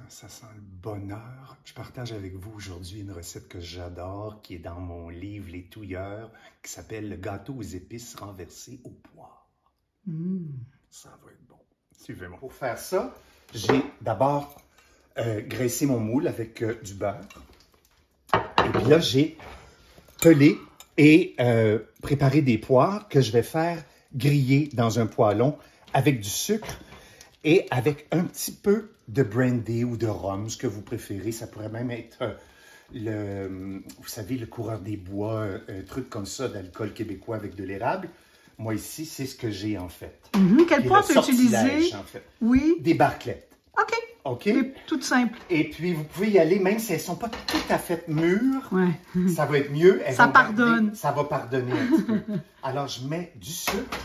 Ça sent le bonheur. Je partage avec vous aujourd'hui une recette que j'adore, qui est dans mon livre Les Touilleurs, qui s'appelle le gâteau aux épices renversé au poire. Ça va être bon. Suivez-moi. Pour faire ça, j'ai d'abord graissé mon moule avec du beurre. Et puis là, j'ai pelé et préparé des poires que je vais faire griller dans un poêlon avec du sucre et avec un petit peu de brandy ou de rhum, ce que vous préférez. Ça pourrait même être vous savez, le coureur des bois, un truc comme ça d'alcool québécois avec de l'érable. Moi, ici, c'est ce que j'ai, en fait. Quel poids tu utiliser? En fait. Oui. Des barclettes. OK. OK? Tout simple. Et puis, vous pouvez y aller, même si elles ne sont pas tout à fait mûres. Ouais. Ça va être mieux. Ça pardonne. Ça va pardonner un petit peu. Alors, je mets du sucre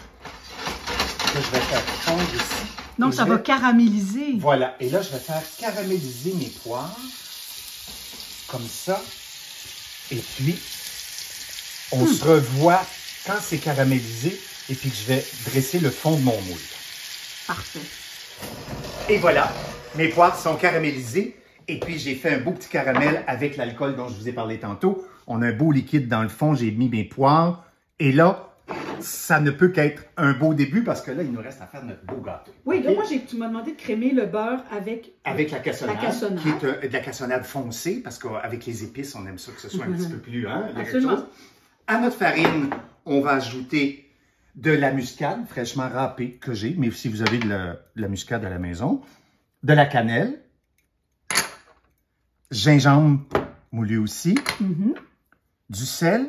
que je vais faire fondre ici. Donc, ça va caraméliser. Voilà. Et là, je vais faire caraméliser mes poires. Comme ça. Et puis, on se revoit quand c'est caramélisé. Et puis que je vais dresser le fond de mon moule. Parfait. Et voilà. Mes poires sont caramélisées. Et puis, j'ai fait un beau petit caramel avec l'alcool dont je vous ai parlé tantôt. On a un beau liquide dans le fond. J'ai mis mes poires. Et là, ça ne peut qu'être un beau début parce que là, il nous reste à faire notre beau gâteau. Oui, okay? donc moi, tu m'as demandé de crémer le beurre avec la cassonade, qui est de la cassonade foncée parce qu'avec les épices, on aime ça que ce soit un petit peu plus... Absolument. À notre farine, on va ajouter de la muscade fraîchement râpée que j'ai, mais si vous avez de la muscade à la maison, de la cannelle, gingembre moulu aussi, du sel.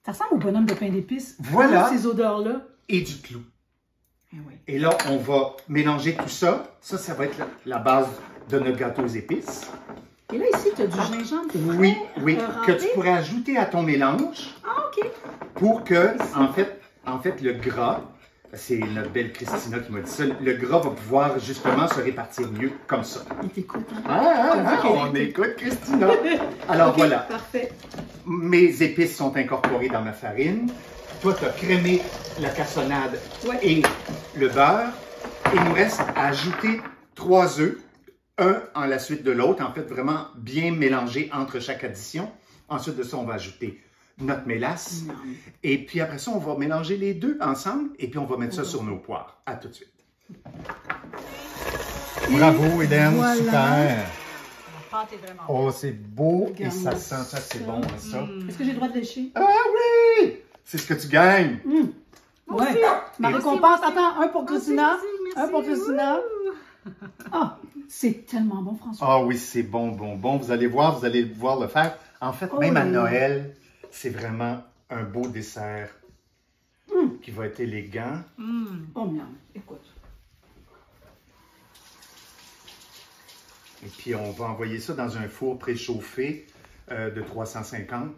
Ça ressemble au bonhomme de pain d'épices. Voilà. Ces odeurs-là. Et du clou. Eh oui. Et là, on va mélanger tout ça. Ça va être la base de notre gâteau aux épices. Et là, ici, tu as du gingembre. Oui, que tu pourrais ajouter à ton mélange. Ah, OK. Pour que, en fait, le gras, c'est notre belle Christina qui m'a dit ça, le gras va pouvoir justement se répartir mieux comme ça. Il t'écoute, hein? On écoute Christina. Alors okay, voilà. Parfait. Mes épices sont incorporées dans ma farine. Toi, tu as crémé la cassonade et le beurre. Il nous reste à ajouter 3 œufs, un en la suite de l'autre, en fait, vraiment bien mélangé entre chaque addition. Ensuite de ça, on va ajouter notre mélasse. Et puis après ça, on va mélanger les deux ensemble et puis on va mettre ça sur nos poires. À tout de suite. Bravo, Hélène, voilà. super. La pâte est vraiment Oh, c'est beau et ça sent ça, c'est bon, ça. Est-ce que j'ai le droit de lécher? Ah oui! C'est ce que tu gagnes. Oui. Ma récompense, attends, un pour Christina. Merci. Un pour Christina. Ah, c'est tellement bon, François. Ah oui, c'est bon. Vous allez voir le faire. En fait, même à Noël, c'est vraiment un beau dessert qui va être élégant. Oh, miam, écoute. Et puis, on va envoyer ça dans un four préchauffé de 350.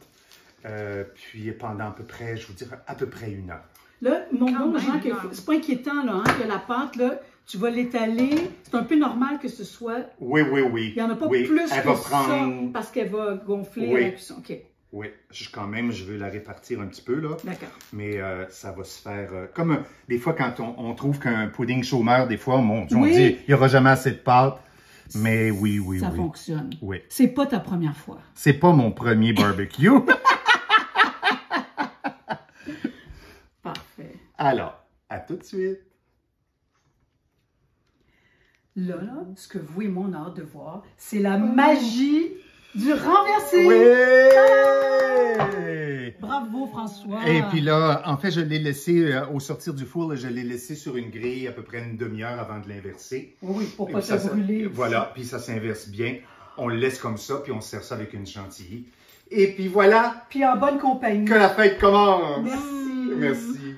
Puis, pendant à peu près, je vous dirais, à peu près 1 heure. Là, mon bon Jean, c'est pas inquiétant, là, hein, que la pâte, là, tu vas l'étaler. C'est un peu normal que ce soit... Oui. Il n'y en a pas plus Elle que va ça, prendre... parce qu'elle va gonfler à la cuisson. OK. Oui, je veux la répartir un petit peu, là. D'accord. Mais ça va se faire... comme des fois, quand on trouve qu'un pudding chômeur, des fois, mon Dieu, on dit, il n'y aura jamais assez de pâte. Mais oui. Ça fonctionne. Oui. C'est pas ta première fois. C'est pas mon premier barbecue. Parfait. Alors, à tout de suite. Là, ce que vous et moi, on a hâte de voir, c'est la magie du renversé. Oui! Bravo, François. Et puis là, en fait, je l'ai laissé, au sortir du four, là, je l'ai laissé sur une grille à peu près une demi-heure avant de l'inverser. Oui, pour pas se brûler. Voilà, puis ça s'inverse bien. On le laisse comme ça, puis on se sert ça avec une chantilly. Et puis voilà. Puis en bonne compagnie. Que la fête commence. Merci. Merci.